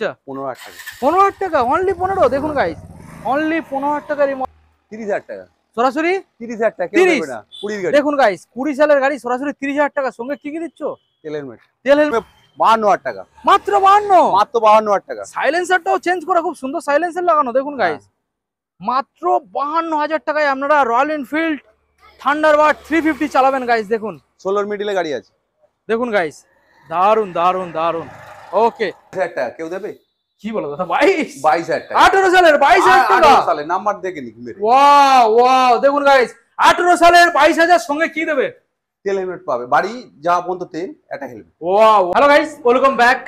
আচ্ছা 15,000 টাকা। 15,000 টাকা, অনলি 15। দেখুন গাইস, অনলি 15,000 টাকার 30,000 টাকা, সরাসরি 30,000 টাকা কেউ দেবে না। 20 গাড়ি দেখুন গাইস, 20 সালের গাড়ি সরাসরি 30,000 টাকা। সঙ্গে কি কি দিচ্ছ? তেল হেলমেট। তেল হেলমেট 52,000 টাকা, মাত্র 52। মাত্র 52,000 টাকা। সাইলেন্সারটাও চেঞ্জ করা, খুব সুন্দর সাইলেন্সার লাগানো। দেখুন গাইস, মাত্র 52,000 টাকায় আপনারা রয়্যাল এনফিল্ড থান্ডারবার্ড 350 চালাবেন গাইস। দেখুন 16 মিডিলে গাড়ি আছে। দেখুন গাইস, দারুন দারুন দারুন। ওকে 22,000 টাকা কেউ দেবে? কি বলো দাদা? 22,000 টাকা, 18 সালের 22,000 টাকা। 18 সালে নাম্বার দেখে নিক মেরে। ওয়াও ওয়াও, দেখুন গাইস, 18 সালের 22,000 সঙ্গে কি দেবে? তেল হেলমেট পাবে, বাড়ি যাওয়া পর্যন্ত তেল, একটা helmet. Wow. Hello guys, welcome back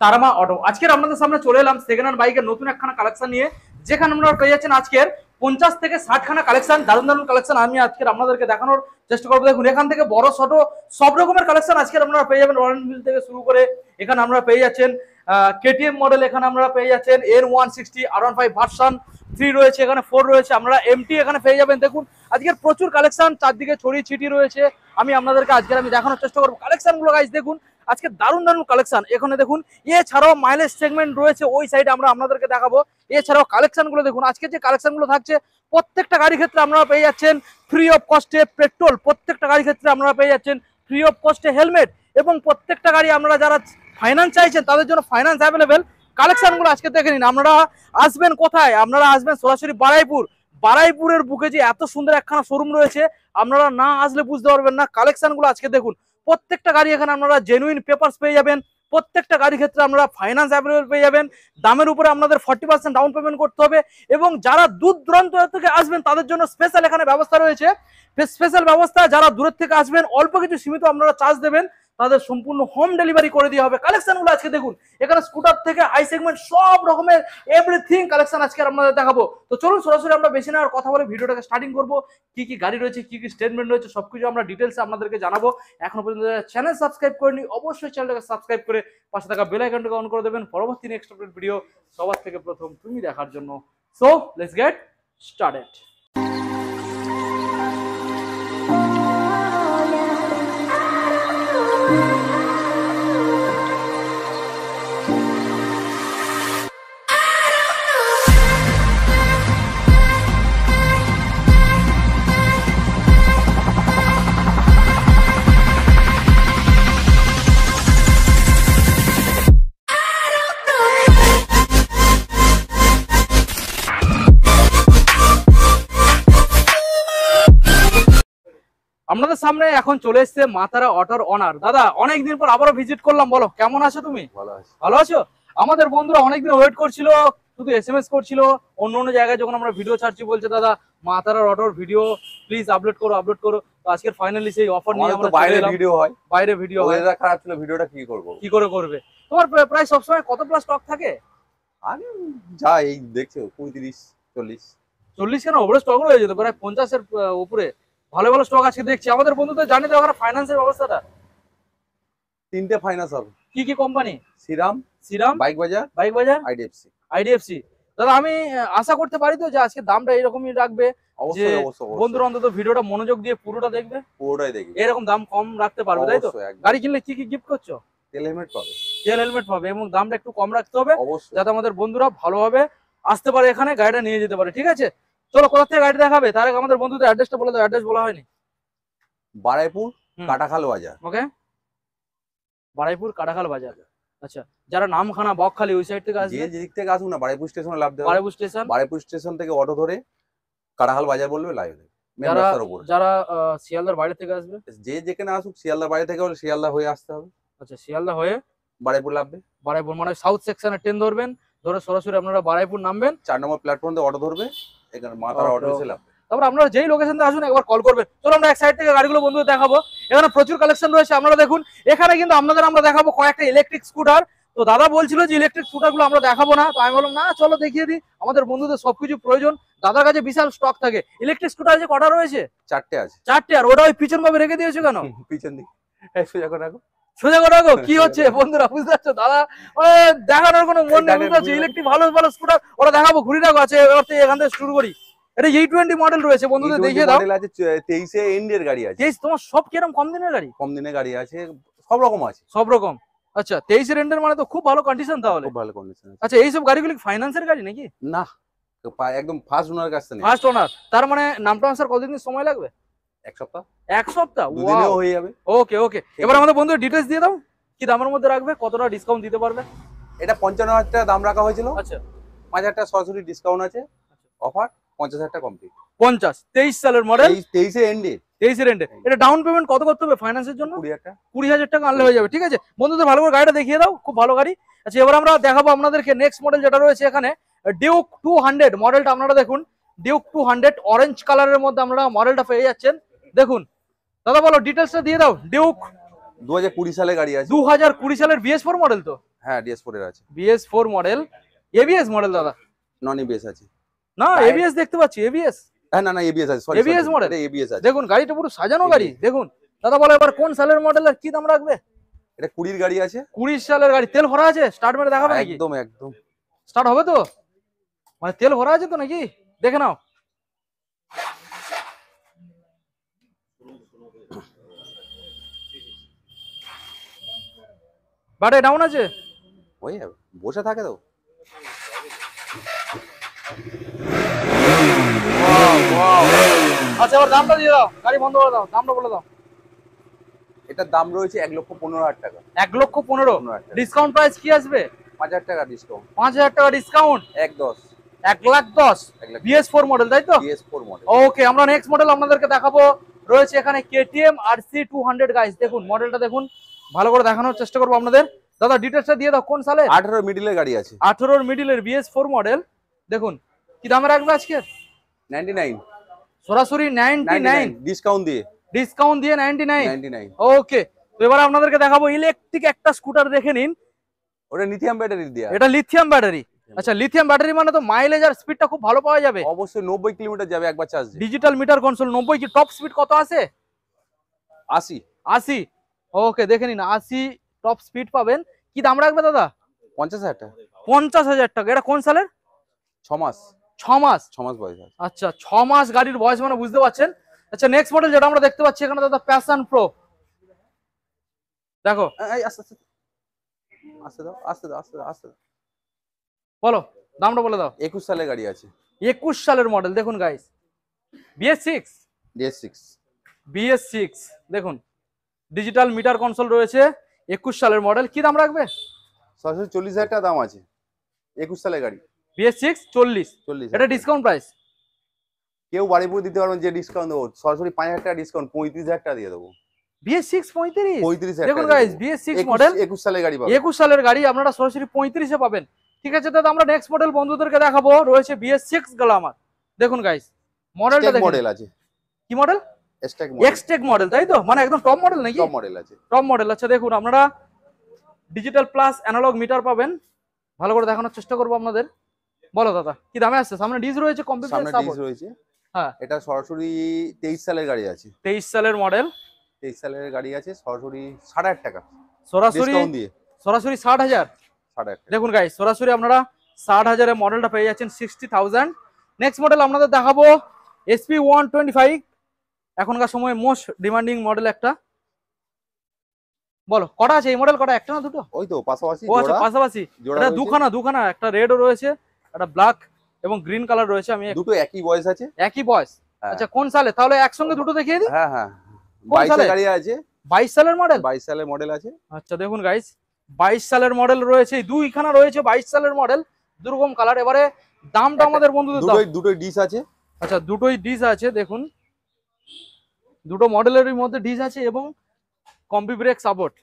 Tara Maa auto. আজকের আপনাদের সামনে চলে এলাম সেকেন্ড হ্যান্ড বাইকের নতুন একখানা কালেকশন নিয়ে, যেখানে আপনারা পেয়ে যাচ্ছেন আজকের 50 থেকে 60 খানা কালেকশন। দারুণ দারুণ কালেকশন আমি আজকের আপনাদেরকে দেখানোর চেষ্টা করবো। দেখুন এখান থেকে বড় ছোট সব রকমের কালেকশন আজকের আপনারা পেয়ে যাবেন। রয়্যাল এনফিল্ড থেকে শুরু করে এখানে আমরা পেয়ে যাচ্ছেন কেটিএম মডেল, এখানে আমরা পেয়ে যাচ্ছেন N160, R15 ভার্সন 3 রয়েছে, এখানে 4 রয়েছে, আমরা এমটি এখানে পেয়ে যাবেন। দেখুন আজকের প্রচুর কালেকশন চারদিকে ছড়িয়ে ছিটিয়ে রয়েছে। আমি আপনাদেরকে আজকের দেখানোর চেষ্টা করবো কালেকশন গুলো গাইস। দেখুন আজকে দারুণ দারুণ কালেকশন এখানে দেখুন। এছাড়াও মাইলেজ সেগমেন্ট রয়েছে ওই সাইডে, আমরা আপনাদেরকে দেখাবো। এছাড়াও কালেকশন গুলো দেখুন, আজকে যে কালেকশন গুলো থাকছে প্রত্যেকটা গাড়ির ক্ষেত্রে আপনারা পেয়ে যাচ্ছেন ফ্রি অফ কস্টে পেট্রোল, প্রত্যেকটা গাড়ির ক্ষেত্রে আপনারা পেয়ে যাচ্ছেন ফ্রি অফ কস্টে হেলমেট, এবং প্রত্যেকটা গাড়ি আপনারা যারা ফাইন্যান্স চাইছেন তাদের জন্য ফাইন্যান্স অ্যাভেলেবেল। কালেকশন গুলো আজকে দেখে নিন। আপনারা আসবেন কোথায়? আপনারা আসবেন সরাসরি বারাইপুর। বারাইপুরের বুকে যে এত সুন্দর একখানা শোরুম রয়েছে, আপনারা না আসলে বুঝতে পারবেন না। কালেকশন গুলো আজকে দেখুন, প্রত্যেকটা গাড়ি এখানে আপনারা জেনুইন পেপারস পেয়ে যাবেন। প্রত্যেকটা গাড়ির ক্ষেত্রে আপনারা ফাইন্যান্স অ্যাভেলেবল পেয়ে যাবেন। দামের উপরে আপনাদের 40% ডাউন পেমেন্ট করতে হবে, এবং যারা দূর দূরান্ত থেকে আসবেন তাদের জন্য স্পেশাল এখানে ব্যবস্থা রয়েছে। স্পেশাল ব্যবস্থা, যারা দূরের থেকে আসবেন অল্প কিছু সীমিত আপনারা চার্জ দেবেন, তাদের সম্পূর্ণ হোম ডেলিভারি করে দেওয়া হবে। কালেকশন গুলো আজকে দেখুন, এখানে স্কুটার থেকে হাই সেগমেন্ট সব রকমের এভরিথিং কালেকশন আজকে আপনাদের দেখাবো। তো চলুন সরাসরি আমরা বেশি না আর কথা বলে ভিডিওটাকে স্টার্টিং করবো। কি কি গাড়ি রয়েছে, কি কি স্টেটমেন্ট রয়েছে, সবকিছু আমরা ডিটেলসে আপনাদেরকে জানাবো। এখনো পর্যন্ত চ্যানেল সাবস্ক্রাইব করেনি, অবশ্যই চ্যানেলটাকে সাবস্ক্রাইব করে পাশে থাকা বেল আইকনটাকে অন করে দেবেন পরবর্তী নেক্সট আপডেট ভিডিও সবার থেকে প্রথম তুমি দেখার জন্য। So let's get started. আপনাদের সামনে এখন চলে এসেছে মা তারা অটোর অনার। দাদা অনেকদিন পর আবারও ভিজিট করলাম, বলো কেমন আছো তুমি? ভালো আছে। ভালো আছো? আমাদের বন্ধুরা অনেকদিন ওয়েট করছিল, শুধু SMS করছিল। অন্য অন্য জায়গায় যখন আমরা ভিডিও ছাড়ছি বলছে দাদা মা তারার অটোর ভিডিও প্লিজ আপলোড করো আপলোড করো। তো আজকে ফাইনালি সেই অফার নিয়ে আমরা বাইরে ভিডিও হয়, বাইরে ভিডিও হয়। ওয়েদার খারাপ ছিল, ভিডিওটা কি করব, কি করে করবে? তোমার প্রায় সবসময় কত প্লাস স্টক থাকে? আরে যা এই দেখছো 35 40। 40 কেন, ওপরে স্টক রয়ে যেত প্রায় 50 এর উপরে। ভালো ভালো স্টক আজকে দেখছি। আমাদের বন্ধুদের জানি তো ওখানে ফাইন্যান্সের ব্যবস্থাটা। তিনটে ফাইন্যান্স হবে। কি কি কোম্পানি? শ্রীরাম, বাইক বাজার, IDFC। IDFC। দাদা আমি আশা করতে পারি তো যে আজকে দামটা এরকমই রাখবে? অবশ্যই অবশ্যই। বন্ধুরা অন্তত ভিডিওটা মনোযোগ দিয়ে পুরোটা দেখবে, পুরোটাই দেখি। এরকম দাম কম রাখতে পারবে, তাই তো? গাড়ি কিনলে কি কি গিফট করছো? তেল হেলমেট পাবে, তেল হেলমেট পাবে, এবং দামটা একটু কম রাখতে হবে অবশ্যই, যাতে আমাদের বন্ধুরা ভালোভাবে আসতে পারে, এখানে গাড়িটা নিয়ে যেতে পারে। ঠিক আছে, চলো কোথা থেকে গাড়ি দেখাবে তার আগে আমাদের বন্ধুদের অ্যাড্রেসটা বলে দাও। অ্যাড্রেস বলা হয়নি। বারাইপুর কাটাখাল বাজার। ওকে, বারাইপুর কাটাখাল বাজার। আচ্ছা, যারা নামখানা বকখালি ওই সাইড থেকে আসবে, যে দিক থেকে আসুন না, বারাইপুর স্টেশনে লাভ দেবে। বারাইপুর স্টেশন থেকে অটো ধরে কাটাখাল বাজার বলবে, লাইভ দেবে। যারা শিয়ালদার বাইরে থেকে আসবে, যে যেখানে আসুক, শিয়ালদার বাইরে থেকে হলে শিয়ালদা হয়ে আসতে হবে। আচ্ছা, শিয়ালদা হয়ে বারাইপুর লাভবে। বারাইপুর মানে সাউথ সেকশনে ট্রেন ধরবেন, ধরে সরাসরি আপনারা বারাইপুর নামবেন, 4 নম্বর প্ল্যাটফর্ম থেকে অটো ধরবে, এখানে মা তারা অটো এসে লাভবে। তারপর আপনারা যেই লোকেশন থেকে আসুন একবার কল করবেন। চলো আমরা এক সাইড থেকে গাড়িগুলো বন্ধুদের দেখাবো। এখানে প্রচুর কালেকশন রয়েছে, আপনারা দেখুন। এখানে কিন্তু আমরা দেখাবো কয়েকটা ইলেকট্রিক স্কুটার। তো দাদা বলছিল যে ইলেকট্রিক স্কুটার গুলো আমরা দেখাবো না, তো আমি বললাম না চলো দেখিয়ে দিই, আমাদের বন্ধুদের সবকিছু প্রয়োজন। দাদার কাছে বিশাল স্টক থাকে। ইলেকট্রিক স্কুটার যে কটা রয়েছে? 4টে আছে। 4টে। আর ওটা ওই পিছন ভাবে রেখে দিয়েছো কেন? পিছন দিকে সোজা করে রাখো, সোজা করে রাখো। কি হচ্ছে বন্ধুরা বুঝতে পারছো? দাদা দেখানোর কোনো মন নেই, বুঝতে পারছো? ইলেকট্রিক ভালো ভালো স্কুটার ওরা দেখাবো, ঘুরি রাখো আছে। এখান থেকে শুরু করি। এটা E20 মডেল রয়েছে, বন্ধুদের দেখিয়ে দাও। মডেল আছে 23 এ এন্ডের গাড়ি আছে। তোমার সব কিরকম কম দিনের গাড়ি? কম দিনের গাড়ি আছে, সব রকম আছে, সব রকম। আচ্ছা 23 রেন্টের মানে তো খুব ভালো কন্ডিশন তাহলে। খুব ভালো কন্ডিশন আছে। আচ্ছা এইসব গাড়িগুলো ফাইন্যান্সের গাড়ি নাকি? না, একদম ফার্স্ট ওনার কাছ থেকে। ফার্স্ট ওনার, তার মানে নাম ট্রান্সফার কতদিন সময় লাগবে? এক সপ্তাহ। এক সপ্তাহ? দুদিনেও হয়ে যাবে। ওকে ওকে, এবার আমাদের বন্ধুদের ডিটেইলস দিয়ে দাও, কি দামের মধ্যে রাখবে, কতটা ডিসকাউন্ট দিতে পারবে? এটা 55,000 টাকা দাম রাখা হয়েছিল। আচ্ছা 5,000 টাকা সরাসরি ডিসকাউন্ট আছে, অফার 50,000 টাকা কমপ্লিট। 50, 23 সালের মডেল, 23 এ এন্ডে। 23 রেন্টে। এটা ডাউন পেমেন্ট কত করতে হবে ফাইন্যান্সের জন্য? 20,000 টাকা। 20,000 টাকা আনলে হয়ে যাবে, ঠিক আছে। বন্ধুদের ভালো করে গাড়িটা দেখিয়ে দাও, খুব ভালো গাড়ি। আচ্ছা এবার আমরা দেখাবো আপনাদেরকে নেক্সট মডেল যেটা রয়েছে এখানে, ডিউক 200 মডেলটা। আপনারা দেখুন ডিউক 200 অরেঞ্জ কালারের মধ্যে আপনারা মডেলটা পেয়ে যাচ্ছেন। দেখুন দাদা বলো ডিটেলসটা দিয়ে দাও। ডিউক 2020 সালে গাড়ি আছে। 2020 সালের BS4 মডেল তো? হ্যাঁ DS4 এর আছে। BS4 মডেল, ABS মডেল দাদা? নন এবিএস আছে। না ABS দেখতে পাচ্ছি, ABS। হ্যাঁ না এবিএস আছে, সরি ABS মডেল, এটা এবিএস আছে। দেখুন গাড়িটা পুরো সাজানো গাড়ি। দেখুন দাদা বলো এবার কোন সালের মডেল আর কি দাম রাখবে? এটা 20 এর গাড়ি আছে। 20 সালের গাড়ি, তেল ভরা আছে? স্টার্ট মেরে দেখাবে নাকি? একদম একদম স্টার্ট হবে তো? মানে তেল ভরা আছে তো নাকি? দেখে নাও। ব্যাটারি ডাউন আছে? ওই বসে থাকে তো। আচ্ছা এবার দামটা দিয়ে দাও, গাড়ি বন্ধ করে দাও, দামটা বলে দাও। এটার দাম রয়েছে 1,15,000 টাকা। 1,15,000। 15,000 ডিসকাউন্ট প্রাইস কি আসবে? 5,000 টাকা ডিসকাউন্ট। 5,000 টাকা ডিসকাউন্ট, 1,10,000। 1,10,000। BS4 মডেল তাই তো? DS4 model. ওকে আমরা নেক্সট মডেল আপনাদেরকে দেখাবো, রয়েছে এখানে KTM RC 200 গাইস। দেখুন মডেলটা দেখুন, ভালো করে দেখানোর চেষ্টা করবো আপনাদের। দাদা ডিটেলসটা দিয়ে দাও, কোন সালে? 18 মিডিলের গাড়ি আছে। 18 মিডিলের BS4 মডেল। দেখুন কি দামে রাখবে আজকে? 99। সরাসরি 99, ডিসকাউন্ট দিয়ে। ডিসকাউন্ট দিয়ে 99। 99। ওকে তো এবার আপনাদেরকে দেখাবো ইলেকট্রিক একটা স্কুটার, দেখে নিন। ওটা লিথিয়াম ব্যাটারি দিয়ে। এটা লিথিয়াম ব্যাটারি। আচ্ছা লিথিয়াম ব্যাটারি মানে তো মাইলেজ আর স্পিডটা খুব ভালো পাওয়া যাবে। অবশ্যই 90 কিলোমিটার যাবে একবার চার্জ দিয়ে। ডিজিটাল মিটার কনসোল 90, কি টপ স্পিড কত আছে? 80। 80। ওকে দেখে নিন 80 টপ স্পিড পাবেন। কি দাম রাখবে দাদা? 50,000 টাকা। 50,000 টাকা। এটা কোন সালের? 6 মাস। 6 মাস? 6 মাস বয়স আছে। আচ্ছা 6 মাস গাড়ির বয়স মানে বুঝতে পারছেন। আচ্ছা নেক্সট মডেল যেটা আমরা দেখতে পাচ্ছি এখানে দাদা, প্যাশন প্রো। দেখো এই আস্তে আস্তে আস্তে দাও, আস্তে দাও, আস্তে দাও, আস্তে দাও। বলো দামটা বলে দাও। 21 সালের গাড়ি আছে। 21 সালের মডেল। দেখুন গাইস BS6, DS6। BS6 দেখুন ডিজিটাল মিটার কনসোল রয়েছে, 21 সালের মডেল। কি দাম রাখবে? সরাসরি 40,000 টাকা দাম আছে। 21 সালের গাড়ি। BS6 40। 40। এটা ডিসকাউন্ট প্রাইস? কেউ বাড়ি পুরো দিতে পারবেন যে ডিসকাউন্ট দেবো, সরাসরি 5,000 টাকা ডিসকাউন্ট, 35,000 টাকা দিয়ে দেবো। BS6 35। 35,000 দেখুন গাইস BS6 মডেল, 21 সালের গাড়ি পাবেন। 21 সালের গাড়ি আপনারা সরাসরি 35 এ পাবেন। ঠিক আছে দাদা আমরা নেক্সট মডেল বন্ধুদেরকে দেখাবো, রয়েছে BS6 গ্ল্যামার। দেখুন গাইস মডেলটা দেখুন। মডেল আছে। কি model? Xtec model. Xtec model তাই তো, মানে একদম টপ মডেল নাকি? টপ মডেল আছে। Top model. আচ্ছা দেখুন আপনারা ডিজিটাল প্লাস অ্যানালগ মিটার পাবেন। ভালো করে দেখানোর চেষ্টা করবো আপনাদের। বলো দাদা কি দামে আসছে? সামনে ডিস রয়েছে, কম্পিউটার সামনে সাপোর্ট ডিস রয়েছে। হ্যাঁ এটা সরাসরি 23 সালের গাড়ি আছে। 23 সালের মডেল। 23 সালের গাড়ি আছে, সরাসরি 60,000 টাকা সরাসরি ডিসকাউন্ট দিয়ে। সরাসরি 60,000। 60,000 টাকা। দেখুন গাইস সরাসরি আপনারা 60,000 এর মডেলটা পেয়ে যাচ্ছেন 60,000। নেক্সট মডেল আপনাদের দেখাবো SP125, এখনকার সময় মোস্ট ডিমান্ডিং মডেল একটা। বলো কটা আছে এই মডেল? কটা, একটা না দুটো? ওই তো পাশাপাশি ও আচ্ছা জোড়া। পাশাপাশি। জোড়া এটা রয়েছে। দুখানা, একটা রেডও রয়েছে, একটা ব্ল্যাক এবং গ্রিন কালার রয়েছে। আমি দুটো একই বয়স আছে। একই বয়স। হ্যাঁ। আচ্ছা কোন সালে? তাহলে একসঙ্গে দুটো দেখিয়ে দিই। হ্যাঁ হ্যাঁ। কোন 22 সালে? এর গাড়ি আছে। 22 সালের মডেল? 22 সালের মডেল আছে। আচ্ছা দেখুন গাইস 22 সালের মডেল রয়েছে, দুইখানা রয়েছে 22 সালের মডেল, দুরকম কালার। এবারে দামটা আমাদের বন্ধুদের দাও। দুটোই ডিস আছে। আচ্ছা দুটোই ডিস আছে। দেখুন দুটো মডেলের মধ্যে ডিস আছে এবং কম্পি ব্রেক সাপোর্ট।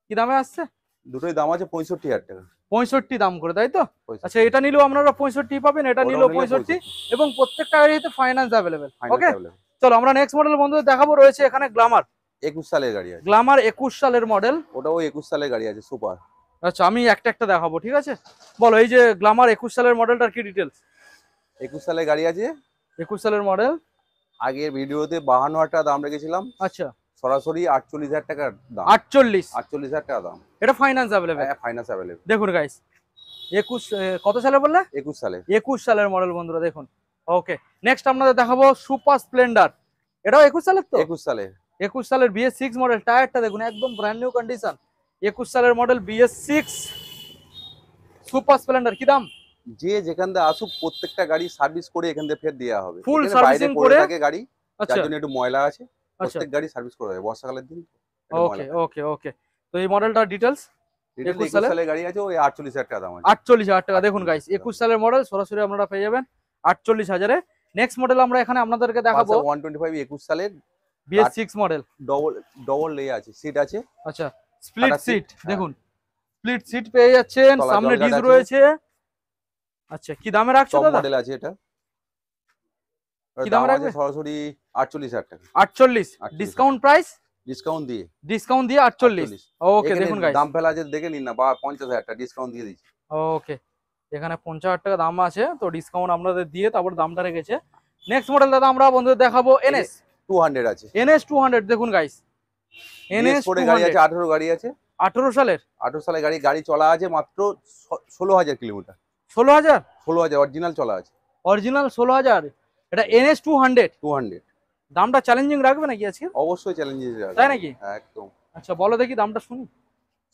কি দামে আসছে? দুটোই দাম আছে 65,000 টাকা। 65 দাম করে তাই তো? 65 আচ্ছা এটা নিলেও আপনারা 65 পাবেন, এটা ওটা নিলেও নিলে 65 এবং প্রত্যেকটা গাড়িতে ফাইন্যান্স অ্যাভেলেবেল। Finance ওকে available। চলো আমরা নেক্সট মডেল বন্ধুদের দেখাবো, রয়েছে এখানে গ্ল্যামার। 21 সালের গাড়ি আছে। গ্ল্যামার 21 সালের মডেল। ওটাও 21 সালের গাড়ি আছে, সুপার। আচ্ছা আমি একটা একটা দেখাবো, ঠিক আছে। বলো এই যে গ্ল্যামার 21 সালের মডেলটার কি ডিটেলস? 21 সালের গাড়ি আছে। 21 সালের মডেল। আগের ভিডিওতে 52,000 টাকা দাম রেখেছিলাম, আচ্ছা সরাসরি 48,000 টাকার দাম। 48 টাকা দাম। এটা ফাইন্যান্স অ্যাভেলেবেল। হ্যাঁ ফাইন্যান্স অ্যাভেলেবল। দেখুন গাইস 21 কত সালে বললে? 21 সালে। 21 সালের মডেল বন্ধুরা দেখুন। ওকে নেক্সট আপনাদের দেখাবো সুপার স্প্লেন্ডার। এটাও 21 সালের তো? 21 সালে। 21 সালের BS6 মডেল। টায়ারটা দেখুন একদম ব্র্যান্ড নিউ কন্ডিশন, 21 সালের মডেল BS6 সুপার স্প্লেন্ডার, কি দাম? যে যেখান থেকে আসুক প্রত্যেকটা গাড়ি সার্ভিস করে এখান থেকে ফের দেওয়া হবে। ফুল এখানে সার্ভিসিং বাইরে পড়ে করে? থাকে গাড়ি, আচ্ছা যার জন্য একটু ময়লা আছে, আচ্ছা, প্রত্যেক গাড়ি সার্ভিস করে দেবে বর্ষাকালের দিন তো, একটু ওকে ময়লা ওকে ওকে। তো এই মডেলটার ডিটেলস? 21 সালের? সালের গাড়ি আছে, ওই 48,000 টাকা দাম আছে। 48,000 টাকা। দেখুন 48,000 গাইস, টাকা। 21 সালের মডেল সরাসরি আপনারা পেয়ে যাবেন 48,000-এ। নেক্সট মডেল আমরা এখানে আপনাদেরকে দেখাবো পালসার 125 21 সালের BS6 মডেল। ডবল ডবল আছে, সিট আছে, আচ্ছা, স্প্লিট টাটা সিট, হ্যাঁ। দেখুন স্প্লিট সিট পেয়ে যাচ্ছেন, তলায় সামনে জল গার্ড ডিস আছে। রয়েছে। আচ্ছা, কি দামে রাখছো টপ দাদা? মডেল আছে এটা। কি দাম দামে আছে রাখবে? সরাসরি 48,000 টাকা 48। 48,000 ডিসকাউন্ট প্রাইস? ডিসকাউন্ট দিয়ে ডিসকাউন্ট দিয়ে 48। ওকে, এখানে দেখুন গাইস, দাম ফেলা আছে দেখে নিন না, বা 50,000 টাকা ডিসকাউন্ট দিয়ে দিচ্ছি। ওকে, এখানে 50,000 টাকা দাম আছে, তো ডিসকাউন্ট আপনাদের দিয়ে তারপর দামটা রেখেছে। নেক্সট মডেল দাদা আমরা বন্ধুদের দেখাবো NS 200 আছে, 200। দেখুন গাইস, NS BS4 এর গাড়ি আছে, 200 18 গাড়ি আছে, 18 সালের। 18 সালের গাড়ি, গাড়ি চলা আছে মাত্র 16,000 কিলোমিটার। 16,000 16,000 অরিজিনাল চলা আছে, অরিজিনাল 16,000। এটা NS 200। 200 দামটা চ্যালেঞ্জিং রাখবে নাকি আজকে? অবশ্যই চ্যালেঞ্জেস আছে, তাই নাকি? একদম। আচ্ছা, বলো দেখি দামটা শুনি।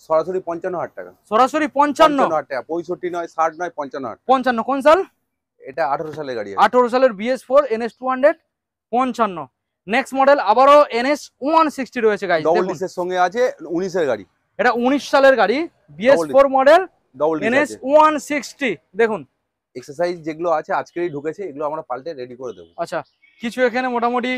সরাসরি 55,000 টাকা, সরাসরি 55। 55,000 টাকা, 65 নয়, 60 নয়, 55,000। 55 কোন সাল? এটা 18 সালের গাড়ি আছে, 18 সালের BS4 NS 200 55। নেক্সট মডেল আবারও NS 160 রয়েছে গাইস, ডবল দেখুন ডিসের সঙ্গে আছে, 19 এর গাড়ি, এটা 19 সালের গাড়ি, BS4 model double disc NS আছে। 160। দেখুন, এক্সারসাইজ যেগুলো আছে আজকেরই ঢুকেছে, এগুলো আমরা পাল্টে রেডি করে দেবো। আচ্ছা, কিছু এখানে মোটামুটি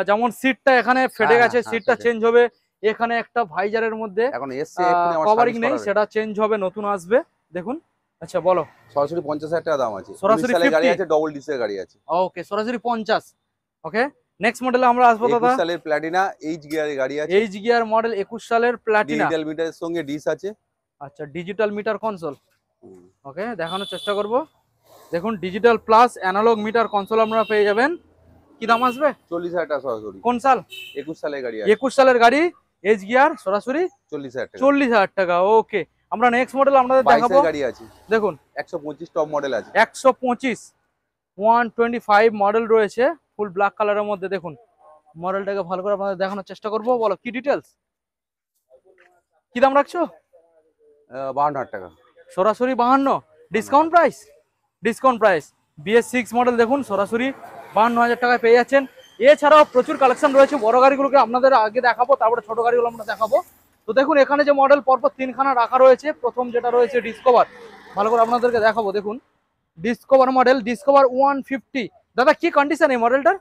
যেমন সিটটা এখানে ফেটে হ্যাঁ, গেছে, হ্যাঁ, সিটটা ফেটে। চেঞ্জ হবে। এখানে একটা ভাইজারের মধ্যে এখন এসছে, এক্ষুনি আমার কভারিং সার্ভিস নেই, করাবে। সেটা চেঞ্জ হবে, নতুন আসবে। দেখুন, আচ্ছা বলো। সরাসরি 50,000 টাকা দাম আছে, সরাসরি 19 সালের গাড়ি 50? আছে, ডবল ডিসের গাড়ি আছে। ওকে, সরাসরি 50। ওকে, নেক্সট মডেলে আমরা আসবো 21 দাদা। সালের প্ল্যাটিনা এইচ গিয়ারের গাড়ি আছে, এইচ গিয়ার মডেল 21 সালের প্লাটিনা। ডিজিটাল মিটারের সঙ্গে ডিস আছে। আচ্ছা, ডিজিটাল মিটার কনসোল। ওকে, দেখানোর চেষ্টা করব। দেখুন, digital plus analogue meter console আপনারা পেয়ে যাবেন। কি দাম আসবে? 40,000 টাকা সরাসরি। কোন সাল? 21 সালের গাড়ি আছে, 21 সালের গাড়ি, এইচ গিয়ার, সরাসরি 40,000 টাকা। 40,000 টাকা। ওকে, আমরা নেক্সট মডেল আপনাদের 22 দেখাবো। এর গাড়ি আছে, দেখুন 125 টপ মডেল আছে। 125 125 মডেল রয়েছে, ফুল ব্ল্যাক কালারের মধ্যে। দেখুন মডেলটাকে ভালো করে আপনাদের দেখানোর চেষ্টা করব। বলো কি ডিটেলস, কি দাম রাখছো? 52,000 টাকা। সরাসরি 52। Discount price? Discount price. BS6 model দেখুন, সরাসরি 52,000 টাকায় পেয়ে যাচ্ছেন। এছাড়াও প্রচুর কালেকশন রয়েছে, বড় গাড়িগুলোকে আপনাদের আগে দেখাবো, তারপরে ছোট গাড়িগুলো আমরা দেখাবো। তো দেখুন এখানে যে মডেল পরপর 3খানা রাখা রয়েছে। প্রথম যেটা রয়েছে ডিসকভার, ভালো করে আপনাদেরকে দেখাবো। দেখুন ডিসকভার মডেল, ডিসকভার 150। দাদা কি কন্ডিশন এই মডেলটার?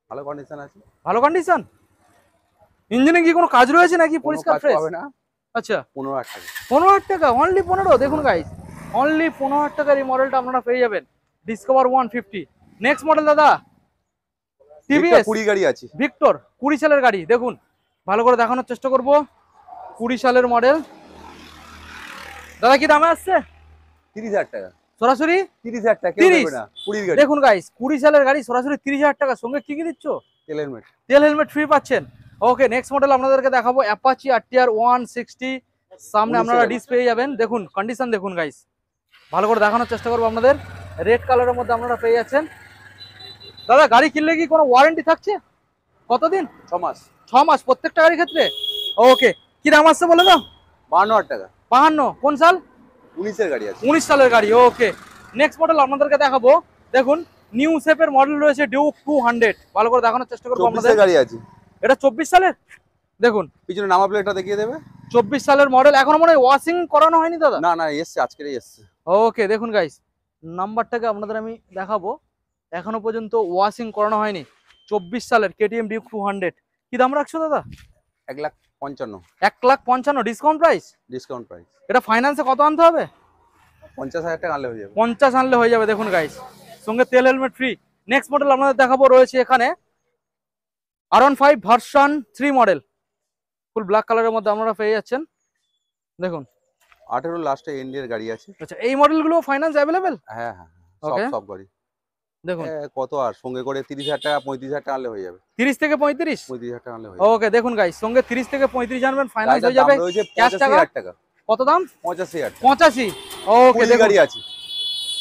ভালো কন্ডিশন আছে, ভালো কন্ডিশন। ইঞ্জিনে কি কোনো কাজ রয়েছে নাকি কোনো পরিষ্কার কাজ ফ্রেশ? পাবে না। আচ্ছা, 15,000 টাকা। 15,000 টাকা, অনলি 15। দেখুন গাইস, অনলি 15,000 টাকার এই মডেলটা আপনারা পেয়ে যাবেন, ডিসকভার 150। নেক্সট মডেল দাদা TVS 20 গাড়ি আছে, ভিক্টর 20 সালের গাড়ি। দেখুন ভালো করে দেখানোর চেষ্টা করব। 20 সালের মডেল। দাদা কি দামে আসছে? 30,000 টাকা। সরাসরি 30,000 টাকা কেউ 30? দেবে না, 20 গাড়ি। দেখুন গাইস, 20 সালের গাড়ি, সরাসরি 30,000 টাকা। সঙ্গে কি কি দিচ্ছ? তেল হেলমেট। তেল হেলমেট ফ্রি পাচ্ছেন। ওকে, নেক্সট মডেল আপনাদেরকে দেখাবো অ্যাপাচি RTR 160। সামনে 19 আপনারা গাড়ি। ডিস পেয়ে যাবেন। দেখুন কন্ডিশন দেখুন গাইস, ভালো করে দেখানোর চেষ্টা করবো আপনাদের। রেড কালারের মধ্যে আপনারা পেয়ে যাচ্ছেন। দাদা গাড়ি কিনলে কি কোনো ওয়ারেন্টি থাকছে? কতদিন? 6 মাস। 6 মাস প্রত্যেকটা গাড়ির ক্ষেত্রে। ওকে, কি দাম আসছে বলে দাও? 52,000 টাকা। 52। কোন সাল? 19 এর গাড়ি আছে। 19 সালের গাড়ি। ওকে, নেক্সট মডেল আপনাদেরকে দেখাবো। দেখুন নিউ শেপের মডেল রয়েছে, ডিউক 200। ভালো করে দেখানোর চেষ্টা করবো 24 আপনাদের। এর গাড়ি আছে। এটা 24 সালের। দেখুন পিছনে নাম্বার প্লেটটা দেখিয়ে দেবে। 24 সালের মডেল, এখনো মনে হয় ওয়াশিং করানো হয়নি দাদা? না না, এসছে, আজকেরই এসছে। ওকে, দেখুন গাইস, নাম্বারটাকে আপনাদের আমি দেখাবো, এখনো পর্যন্ত ওয়াশিং করানো হয়নি। 24 সালের KTM ডিউক 200। কি দাম রাখছো দাদা? 1,55,000 1,55,000 ডিসকাউন্ট প্রাইস। Discount price. এটা ফাইন্যান্সে কত আনতে হবে? 50,000 টাকা আনলে হয়ে যাবে। 50 আনলে হয়ে যাবে। দেখুন গাইস, সঙ্গে তেল হেলমেট ফ্রি। নেক্সট মডেল আপনাদের দেখাবো রয়েছে এখানে R15 version 3 model, full black কালারের মধ্যে আপনারা পেয়ে যাচ্ছেন। দেখুন 18 লাস্টে এনডিএর গাড়ি আছে। আচ্ছা, এই মডেলগুলো ফাইন্যান্স অ্যাভেলেবেল? হ্যাঁ হ্যাঁ, সব Okay. সব গাড়ি। দেখুন কত আর সঙ্গে করে 30,000 টাকা 35,000 টাকা আনলে হয়ে যাবে। 30 থেকে 35। 35,000 টাকা আনলে হয়ে যাবে। ওকে, দেখুন গাইস, সঙ্গে 30 থেকে 35 আনবেন, ফাইন্যান্স হয়ে গাড়িটার যাবে। দাম রয়েছে ক্যাশ টাকা 85,000 টাকা। কত দাম? 85,000 টাকা। 85। ওকে, 20 দেখুন গাড়ি আছে।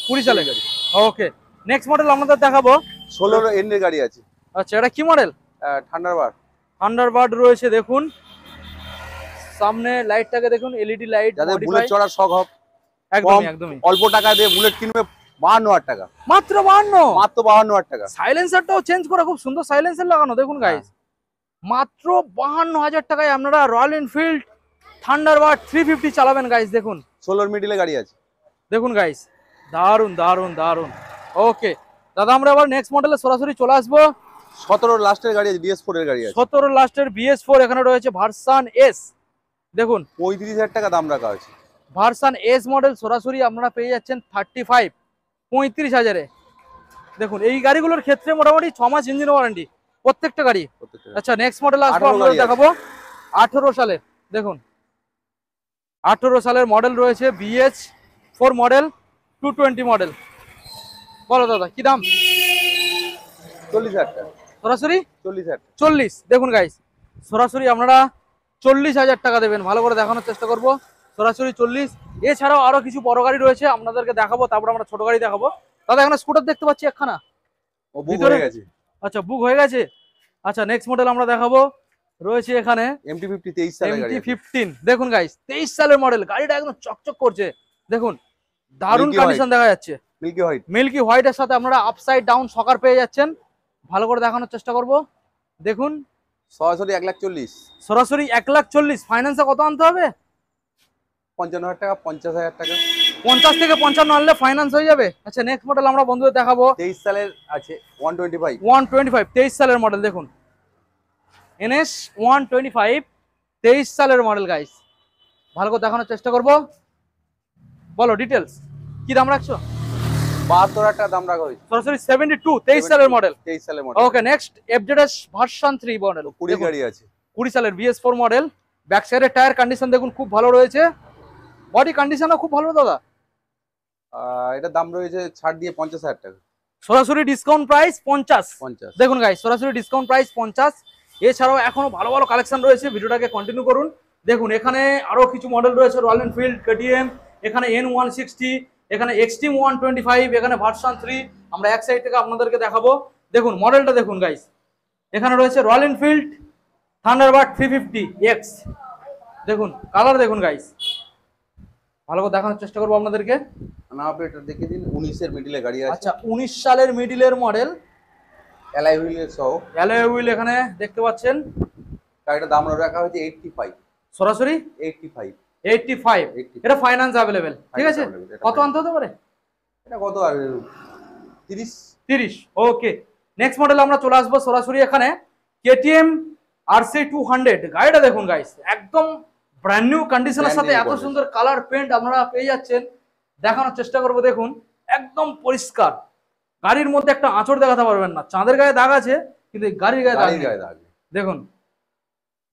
20 সালের গাড়ি। ওকে, নেক্সট মডেল আপনাদের দেখাবো। 16 এনডিএর গাড়ি আছে। আচ্ছা, এটা কি মডেল? থান্ডারবার্ড। থান্ডারবার্ড রয়েছে। দেখুন সামনে লাইটটাকে দেখুন, এলইডি লাইট, যাদের বুলেট চড়ার শখ হোক, একদমই একদমই অল্প টাকা দিয়ে বুলেট কিনবে 52,000 টাকা, মাত্র 52, মাত্র 52,000 টাকা। সাইলেন্সারটাও চেঞ্জ করে খুব সুন্দর সাইলেন্সার লাগানো দেখুন গাইস, মাত্র 52,000 টাকায় আপনারা রয়্যাল এনফিল্ড থান্ডারবার্ড 350 চালাবেন গাইস। দেখুন 16 মিডিলে গাড়ি আছে, দেখুন গাইস, দারুন দারুন দারুন। ওকে দাদা, আমরা আবার নেক্সট মডেলে সরাসরি চলে আসবো। 17 লাস্টের গাড়ি আছে, BS4 এর গাড়ি আছে, 17 লাস্টের BS4 এখানে রয়েছে ভার্সন এস। দেখুন 35,000 টাকা দাম রাখা আছে। ভার্সন এস মডেল সরাসরি আপনারা পেয়ে যাচ্ছেন 35,000-এ। দেখুন এই গাড়িগুলোর ক্ষেত্রে মোটামুটি 6 মাস ইঞ্জিন ওয়ারেন্টি প্রত্যেকটা গাড়ি। আচ্ছা নেক্সট মডেল আসবো, আমরা দেখাবো 18 সালের। দেখুন 18 সালের মডেল রয়েছে, BS4 মডেল, 220 মডেল। বলো দাদা কি দাম? 40,000 টাকা সরাসরি 40,000 টাকা। 40। দেখুন গাইস, সরাসরি আপনারা 40,000 টাকা দেবেন। ভালো করে দেখানোর চেষ্টা করব, সরাসরি 40। এছাড়াও আরো কিছু বড় গাড়ি রয়েছে, আপনাদেরকে দেখাবো, তারপর আমরা ছোট গাড়ি দেখাবো। দাদা এখানে স্কুটার দেখতে পাচ্ছি একখানা, ও বুক হয়ে গেছে। আচ্ছা বুক হয়ে গেছে। আচ্ছা নেক্সট মডেল আমরা দেখাবো, রয়েছে এখানে MT-50 23 সালের গাড়ি, MT-15। দেখুন গাইস 23 সালের মডেল, গাড়িটা একদম চকচক করছে। দেখুন দারুণ কন্ডিশন দেখা যাচ্ছে, মিল্কি হোয়াইট, মিল্কি হোয়াইটের সাথে আপনারা আপসাইড ডাউন সকার পেয়ে যাচ্ছেন। ভালো করে দেখানোর চেষ্টা করব। দেখুন সরাসরি 1,40,000, সরাসরি 1,40,000। ফাইন্যান্সে কত আনতে হবে? 55,000 টাকা, 50,000 টাকা, 50 থেকে 55 আনলে ফাইন্যান্স হয়ে যাবে। আচ্ছা নেক্সট মডেল আমরা বন্ধুদের দেখাবো, 23 সালের আছে 125, 23 সালের মডেল। দেখুন NS 125 23 সালের মডেল গাইস, ভালো করে দেখানোর চেষ্টা করব। বলো ডিটেলস, কি দাম রাখছো? 72,000 টাকা দাম রাখা হয়েছে, সরাসরি 72 23 সালের মডেল। 23 সালের model. Okay next FZS version 3 model, 20 গাড়ি আছে, 20 সালের BS4 মডেল। ব্যাক সাইডের টায়ার কন্ডিশন দেখুন খুব ভালো রয়েছে, বডি কন্ডিশনও খুব ভালো দাদা। এটা দাম রয়েছে ছাড় দিয়ে 50,000 টাকা, সরাসরি ডিসকাউন্ট প্রাইস 50। 50। দেখুন গাইস সরাসরি ডিসকাউন্ট প্রাইস 50। এছাড়াও এখনো ভালো ভালো কালেকশন রয়েছে, ভিডিওটাকে কন্টিনিউ করুন। দেখুন এখানে আরো কিছু মডেল রয়েছে, রয়্যাল এনফিল্ড, KTM, এখানে N160, এখানে Xtreme 125, এখানে ভার্সন 3। আমরা এক সাইড থেকে আপনাদেরকে দেখাবো। দেখুন মডেলটা দেখুন গাইস, এখানে রয়েছে রয়্যাল এনফিল্ড থান্ডারবার্ড 350X। দেখুন কালার দেখুন গাইস, ভালো করে দেখানোর চেষ্টা করবো আপনাদেরকে। না আপনি এটা দেখে দিন, 19 এর মিডিলে গাড়ি আছে। আচ্ছা 19 সালের মিডিলের মডেল, অ্যালয় হুইলের সহ, অ্যালয় হুইল এখানে দেখতে পাচ্ছেন। গাড়িটার দাম রাখা হয়েছে 85, সরাসরি 85। 85। এটা ফাইন্যান্স अवेलेबल, ঠিক আছে? কত আনতে হতে পারে? এটা কত আর 30। ওকে নেক্সট মডেল আমরা চলে আসবো সরাসরি এখানে, KTM RC 200। গাড়িটা দেখুন গাইস, একদম ব্র্যান্ড নিউ কন্ডিশনের সাথে এত সুন্দর কালার পেন্ট আপনারা পেয়ে যাচ্ছেন। দেখানোর চেষ্টা করব। দেখুন একদম পরিষ্কার, গাড়ির মধ্যে একটা আঁচড় দেখাতে পারবেন না। চাঁদের গায়ে দাগ আছে কিন্তু গাড়ির গায়ে দাগ নেই। দেখুন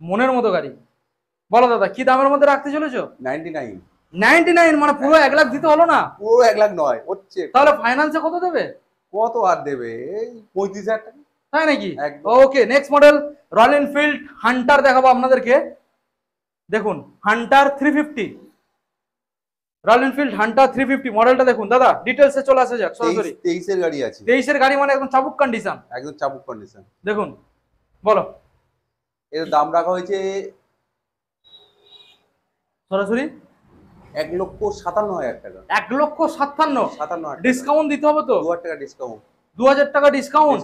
মনের মতো গাড়ি। বলো দাদা কি দামের মধ্যে রাখতে চলেছো? 99 মানে পুরো 1 লাখ দিতে হলো না? পুরো 1 লাখ নয় হচ্ছে। তাহলে ফাইন্যান্সে কত দেবে? কত আর দেবে, এই 35,000 টাকা। তাই নাকি? Okay next model royal Enfield Hunter দেখাবো আপনাদেরকে। দেখুন হান্টার 350, রয়্যাল এনফিল্ড হান্টার 350 মডেলটা দেখুন দাদা। ডিটেইলসে চলে আসা যাক সরাসরি। 23 এর গাড়ি আছে, 23 এর গাড়ি মানে একদম চাবুক কন্ডিশন, একদম চাবুক কন্ডিশন। দেখুন বলো এর দাম রাখা হয়েছে সরাসরি 1,57,000 টাকা। 1,57,000 ডিসকাউন্ট দিতে হবে তো? 2,000 টাকা ডিসকাউন্ট, 2,000 টাকা ডিসকাউন্ট।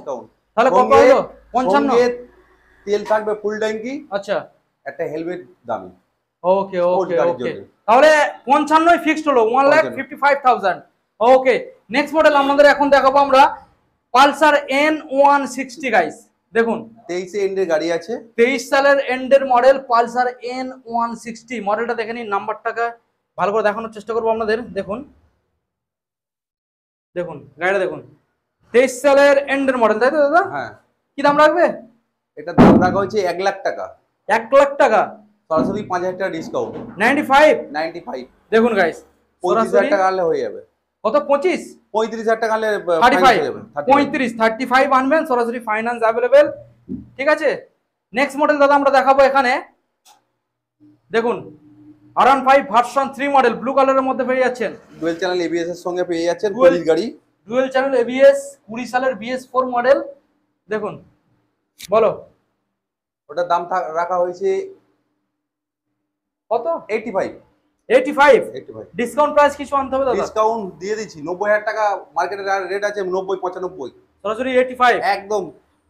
তাহলে কত হলো? 55। তেল থাকবে ফুল ট্যাঙ্কি, আচ্ছা একটা হেলমেট দামি। ওকে ওকে ওকে, তাহলে 55 ফিক্সড হলো, 1,55,000। ওকে নেক্সট মডেল আপনাদের এখন দেখাবো আমরা পালসার N160 গাইস। দেখুন 23 এন্ডের গাড়ি আছে, 23 সালের এন্ডের মডেল পালসার N160। মডেলটা দেখে নিন, নাম্বারটাকে ভালো করে দেখানোর চেষ্টা করবো আপনাদের। দেখুন দেখুন গাড়িটা দেখুন, 23 সালের এন্ডের মডেল, তাই তো দাদা? হ্যাঁ। কি দাম রাখবে? এটা দাম রাখা হয়েছে 1 লাখ টাকা। 1 লাখ টাকা, সরাসরি 5,000 টাকা ডিসকাউন্ট, 95। দেখুন গাইস 35,000 টাকা আনলে হয়ে যাবে। কত? 25? 35,000 টাকা আনলে 35 আনবেন, সরাসরি ফাইন্যান্স अवेलेबल, ঠিক আছে? নেক্সট মডেল দাদা আমরা দেখাবো এখানে। দেখুন R15 ভার্সন 3 মডেল, ব্লু কালারের মধ্যে পেয়ে যাচ্ছেন। ডুয়াল চ্যানেল ABS এর সঙ্গে পেয়ে যাচ্ছেন, পুলিশ গাড়ি, ডুয়াল চ্যানেল ABS, 20 সালের BS4 মডেল। দেখুন বলো ওটার দাম রাখা হয়েছে কত? 85 85 85 ডিসকাউন্ট প্রাইস কিছু আনতে হবে দাদা? ডিসকাউন্ট দিয়ে দিচ্ছি। 90,000 টাকা মার্কেটের রেট আছে, 90 95 সরাসরি 85 একদম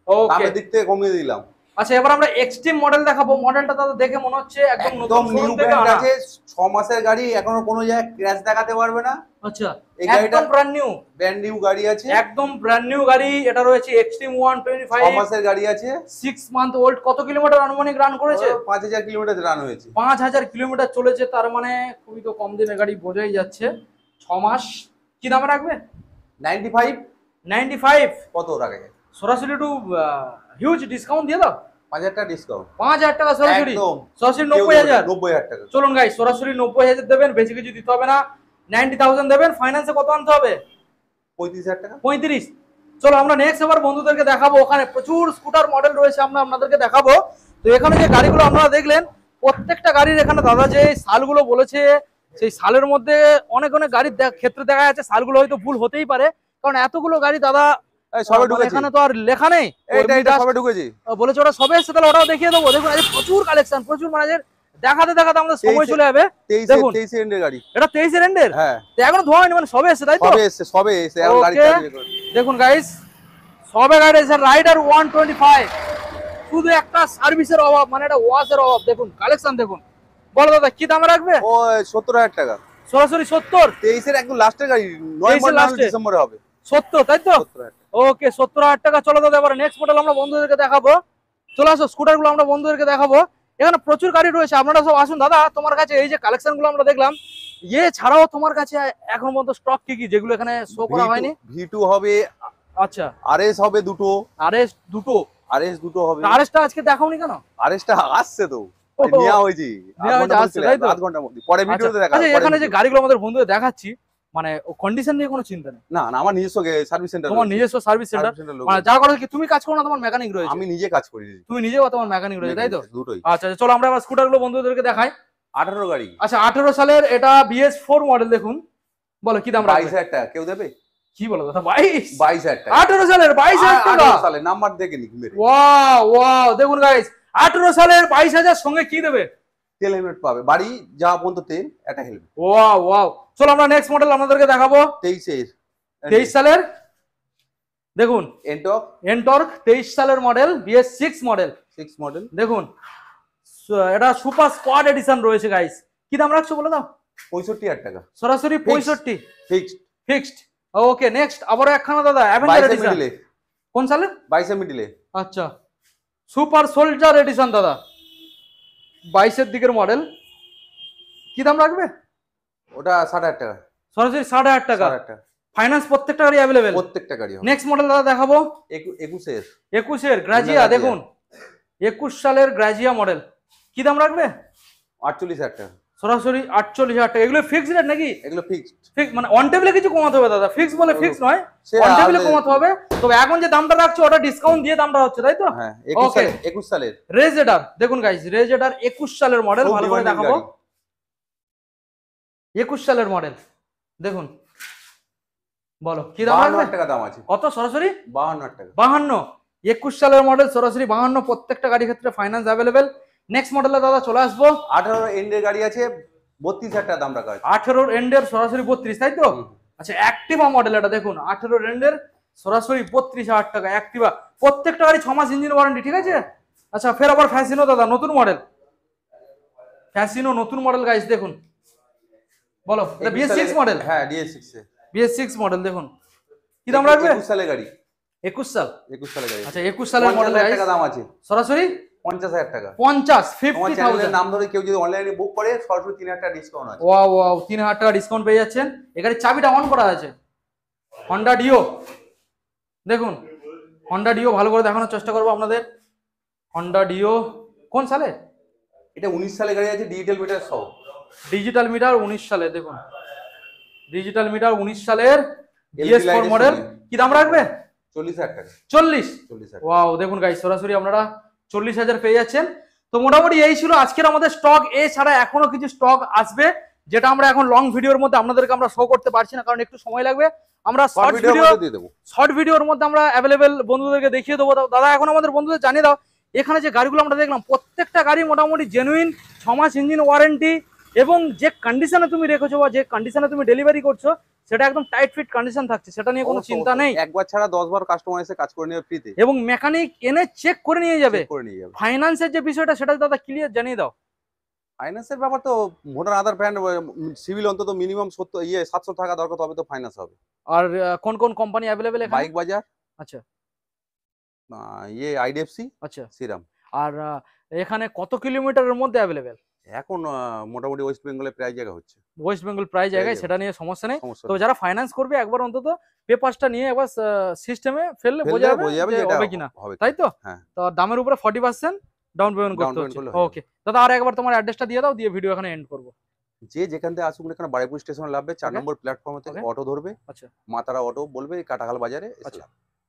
ওকে। দামের দিক থেকে কমিয়ে দিলাম। আচ্ছা এবার আমরা এক্সট্রিম মডেল দেখাবো। মডেলটা দাদা দেখে মনে হচ্ছে একদম নতুন একদম নিউ শোরুম থেকে ব্র্যান্ড আনা। আছে, 6 মাসের গাড়ি, এখনো কোনো জায়গায় ক্র্যাশ দেখাতে পারবে না। আচ্ছা এই গাড়িটা একদম ব্র্যান্ড নিউ, ব্র্যান্ড নিউ গাড়ি আছে, একদম ব্র্যান্ড নিউ গাড়ি। এটা রয়েছে এক্সট্রিম 6 125, মাসের গাড়ি আছে, 6 মান্থ ওল্ড। কত কিলোমিটার আনুমানিক রান করেছে? 5000 কিলোমিটার রান হয়েছে। 5000 কিলোমিটার চলেছে, তার মানে খুবই তো কম দিনের গাড়ি বোঝাই যাচ্ছে। 6 মাস। কি দামে রাখবে? 95 95 কত টাকা? সরাসরি একটু হিউজ ডিসকাউন্ট দিয়ে দাও। 5000 টাকা ডিসকাউন্ট, 5000 টাকা সরাসরি, একদম সরাসরি 90000। 90000 টাকা। চলুন গাই, সরাসরি 90000 দেবেন, বেশি কিছু দিতে হবে না। 90000 দেবেন। ফাইন্যান্সে কত আনতে হবে? 35000 টাকা। 35। চলো আমরা নেক্সট এবার বন্ধুদেরকে দেখাবো। ওখানে প্রচুর স্কুটার মডেল রয়েছে, আমরা আপনাদেরকে দেখাবো। তো এখানে যে গাড়িগুলো আপনারা দেখলেন, প্রত্যেকটা গাড়ির এখানে দাদা যে সালগুলো বলেছে, সেই সালের মধ্যে অনেক অনেক গাড়ির ক্ষেত্রে দেখা যাচ্ছে সালগুলো হয়তো ভুল হতেই পারে, কারণ এতগুলো গাড়ি দাদা এই সবে ঢুকেছে, এখানে তো আর লেখা নেই। এইটা সবে ঢুকেছে বলেছে ওটা সবে এসেছে, তাহলে ওটাও দেখিয়ে দেবো। দেখুন আজ প্রচুর কালেকশন, প্রচুর মানে দেখাতে দেখাতে আমাদের সময় চলে যাবে। 23 এন্ডের গাড়ি। এটা 23 এর এন্ডের? হ্যাঁ, এখনো ধোয়া হয়নি, মানে সবে এসেছে তাই তো? সবে এসে এখন গাড়ি Okay. চালিয়ে করে। দেখুন গাইস, সবে গাড়ি এসে রাইডার 125, শুধু একটা সার্ভিসের অভাব, মানে এটা ওয়াশের অভাব। দেখুন কালেকশন দেখুন। বলো দাদা কি দামে রাখবে? ও 70000 টাকা। সরাসরি 70। 23 এর একদম লাস্টের গাড়ি, 9 23 এর মাস লাস্টে। ডিসেম্বরে হবে। 70 তাই তো? 70000 টাকা। ওকে 70000 টাকা। চলো দাদা এবার নেক্সট মডেল আমরা বন্ধুদেরকে দেখাবো। চলে আসো, স্কুটার গুলো আমরা বন্ধুদেরকে দেখাবো। এখানে প্রচুর গাড়ি রয়েছে, আপনারা সব আসুন। দাদা তোমার কাছে এই যে কালেকশন গুলো আমরা দেখলাম, ছাড়াও তোমার কাছে এখন পর্যন্ত স্টক কি কি যেগুলো এখানে শো করা হয়নি? V2 হবে, আচ্ছা RS হবে দুটো, আরএস দুটো। RS দুটো হবে। আরএসটা আজকে দেখাওনি কেন? RSটা আসছে তো, ওহো, নেওয়া হয়েছে, নেওয়া হয়েছে, আসছে, তাই তো? আধ ঘন্টার মধ্যে। পরে ভিডিওতে দেখা আচ্ছা হবে, পরে এখানে যে video। গাড়িগুলো আমাদের বন্ধুদের দেখাচ্ছি, মানে কন্ডিশন নিয়ে কোনো চিন্তা নেই? না না, আমার নিজস্ব সার্ভিস সেন্টার, তোমার নিজস্ব সার্ভিস সেন্টার, মানে যা করো কি তুমি কাজ করো না, তোমার মেকানিক রয়েছে? আমি নিজে কাজ করি, তুমি নিজেও তোমার মেকানিক রয়েছে তাই তো? দুটোই। আচ্ছা চলো আমরা এবার স্কুটার গুলো বন্ধুদেরকে দেখাই। 18 গাড়ি। আচ্ছা 18 সালের এটা BS4 মডেল। দেখুন বলো কি দাম রাখবে? 22000 টাকা। কেউ দেবে? কি বলো দাদা? 22000 টাকা। 18 সালের 22000 টাকা। 18 সালে নাম্বার দেখে নিক মেরে। ওয়াও ওয়াও, দেখুন গাইস 18 সালের 22000 সঙ্গে কি দেবে? তেল হেলমেট পাবে, বাড়ি যা পর্যন্ত তেল, একটা হেলমেট। Wow wow. চলো আমরা নেক্সট মডেল আপনাদেরকে দেখাবো। 23 সালের দেখুন এনটর্ক 23 সালের মডেল, BS6 মডেল, 6 মডেল। দেখুন এটা সুপার স্কোয়াড এডিশন রয়েছে গাইস। কি দাম রাখছো বলে দাও? 65000 টাকা সরাসরি 65 ফিক্সড। ফিক্সড। ওকে নেক্সট আবারো একখানা দাদা অ্যাভেঞ্জার এডিশন। কোন সালে? 22 মিডিলে। আচ্ছা সুপার সোলজার এডিশন দাদা, 22 এর দিকের মডেল। কি দাম রাখবে? ওটা 60000 টাকা। সরাসরি 60000 টাকা। ফাইন্যান্স প্রত্যেকটা গাড়ি अवेलेबल, প্রত্যেকটা গাড়ি হবে। নেক্সট মডেল দাদা দেখাবো 21 এর গ্রাজিয়া। দেখুন 21 সালের গ্রাজিয়া মডেল। কি দাম রাখবে? 48000 টাকা। সরাসরি 48000 টাকা। এগুলো ফিক্সড রেট নাকি? এগুলো ফিক্সড। ফিক্স মানে অন টেবিলে কিছু কমাতে হবে দাদা? ফিক্স বলে ফিক্স নয়, সে অন টেবিলে আলাদা। কমাতে হবে। তবে এখন যে দামটা রাখছো ওটা ডিসকাউন্ট দিয়ে দামটা হচ্ছে তাই তো? হ্যাঁ Okay. 21 সালের রেজেডার দেখুন গাইস, রেজেডার 21 সালের মডেল। ভালো করে দেখাবো। 21 সালের মডেল দেখুন। বলো কি দাম রাখবে? 52 টাকা দাম আছে। কত? সরাসরি 52 টাকা। 52। 21 সালের মডেল, সরাসরি 52। প্রত্যেকটা গাড়ির ক্ষেত্রে ফাইন্যান্স अवेलेबल। নেক্সট মডেলে দাদা চলে আসবো। 18 এন্ডের গাড়ি আছে, 32000 টাকা দাম রাখা আছে। 18 এন্ডের সরাসরি 32 তাই তো? আচ্ছা অ্যাক্টিভা মডেল এটা দেখুন, 18 এন্ডের সরাসরি 32000 টাকা অ্যাক্টিভা। প্রত্যেকটা গাড়ি 6 মাস ইঞ্জিন ওয়ারেন্টি, ঠিক আছে? আচ্ছা ফের আবার ফ্যাসিনো দাদা নতুন মডেল, ফ্যাসিনো নতুন মডেল গাইস দেখুন। বলো এটা BS6 মডেল? হ্যাঁ BS6 BS6 মডেল দেখুন। কি দাম রাখবে? 21 সালের গাড়ি। 21 সাল? 21 সালের গাড়ি। আচ্ছা 21 সালের মডেল গাইস, টাকা দাম আছে। সরাসরি 50000 টাকা। 50 আমার চ্যানেলের 50000। নাম ধরে কেউ যদি অনলাইনে বুক করে সরাসরি 3000 টাকা ডিসকাউন্ট আছে। ওয়াও ওয়াও, 3000 টাকা ডিসকাউন্ট পেয়ে যাচ্ছেন। এখানে চাবিটা অন করা আছে। হন্ডা ডিও দেখুন, হন্ডা ডিও ভালো করে দেখানোর চেষ্টা করবো আপনাদের। হন্ডা ডিও কোন সালে? এটা 19 সালের গাড়ি আছে, ডিজিটাল মিটার সহ। ডিজিটাল মিটার 19 সালে দেখুন, ডিজিটাল মিটার 19 সালের BS4 মডেল। কি দাম রাখবে? 40000 টাকা। 40। ওয়াও দেখুন গাইস, সরাসরি আপনারা 40000 পেয়ে যাচ্ছেন। তো মোটামুটি এই ছিল আজকের আমাদের স্টক। এছাড়া এখনো কিছু স্টক আসবে, যেটা আমরা এখন লং ভিডিওর মধ্যে আপনাদেরকে আমরা শো করতে পারছি না, কারণ একটু সময় লাগবে। আমরা শর্ট ভিডিওর মধ্যে আমরা अवेलेबल বন্ধুদেরকে দেখিয়ে দেবো। দাদা এখন আমাদের বন্ধুদের জানিয়ে দাও এখানে যে গাড়িগুলো আমরা দেখলাম প্রত্যেকটা গাড়ি মোটামুটি জেনুইন, 6 মাস ইঞ্জিন ওয়ারেন্টি, এবং যে কন্ডিশনে তুমি রেখেছো বা যে কন্ডিশনে তুমি ডেলিভারি করছো সেটা একদম টাইট ফিট কন্ডিশন থাকছে, সেটা নিয়ে কোনো চিন্তা নেই। একবার ছাড়া 10 বার কাস্টমার এসে কাজ করে নেবে ফ্রিতে, এবং মেকানিক এনে চেক করে নিয়ে যাবে। করে নিয়ে যাবে। ফাইন্যান্সের যে বিষয়টা সেটা দাদা ক্লিয়ার জানিয়ে দাও। ফাইন্যান্সের ব্যাপার তো ভোটার আধার প্যান সিভিল অন্তত মিনিমাম 700 টাকা দরকার, তবে তো ফাইন্যান্স হবে। আর কোন কোন কোম্পানি অ্যাভেলেবেল এখানে? বাইক বাজার, আচ্ছা আইডিএফসি, আচ্ছা। শ্রীরাম। আর এখানে কত কিলোমিটারের মধ্যে অ্যাভেলেবেল? এখন মোটামুটি ওয়েস্ট বেঙ্গলে প্রায় জায়গা হচ্ছে। ওয়েস্ট বেঙ্গল প্রায় জায়গায়, সেটা নিয়ে সমস্যা নেই। সমস্যা তো যারা ফাইন্যান্স করবে একবার অন্তত পেপারসটা নিয়ে একবার সিস্টেমে ফেললে বোঝা যাবে যে হবে কিনা, তাই তো? হ্যাঁ। তো দামের উপরে 40% ডাউন পেমেন্ট করতে হচ্ছে। ওকে দাদা, আর একবার তোমার অ্যাড্রেসটা দিয়ে দাও, দিয়ে ভিডিও এখানে এন্ড করব। যে যেখান থেকে আসুক না কেন বারুইপুর স্টেশনে নামবে, 4 নম্বর প্ল্যাটফর্ম থেকে অটো ধরবে। আচ্ছা, মাতারা অটো বলবে কাটাখাল বাজারে এসে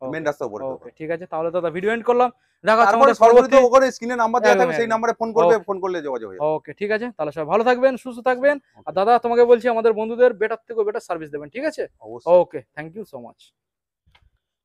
মেন রাস্তা উপরে। ওকে ঠিক আছে, তাহলে দাদা ভিডিও এন্ড করলাম। দেখা হচ্ছে তারপরে আমাদের পরবর্তী ওখানে স্ক্রিনে নাম্বার দেওয়া থাকবে, একদম, সেই নম্বরে ফোন করবে, ফোন করলে যোগাযোগ হয়ে যাবে। ওকে ঠিক আছে, তাহলে সবাই ভালো থাকবেন, সুস্থ থাকবেন। আর দাদা তোমাকে বলছি আমাদের বন্ধুদের বেটার থেকে বেটার সার্ভিস দেবেন, ঠিক আছে? অবশ্যই। ওকে, থ্যাংক ইউ সো মাচ।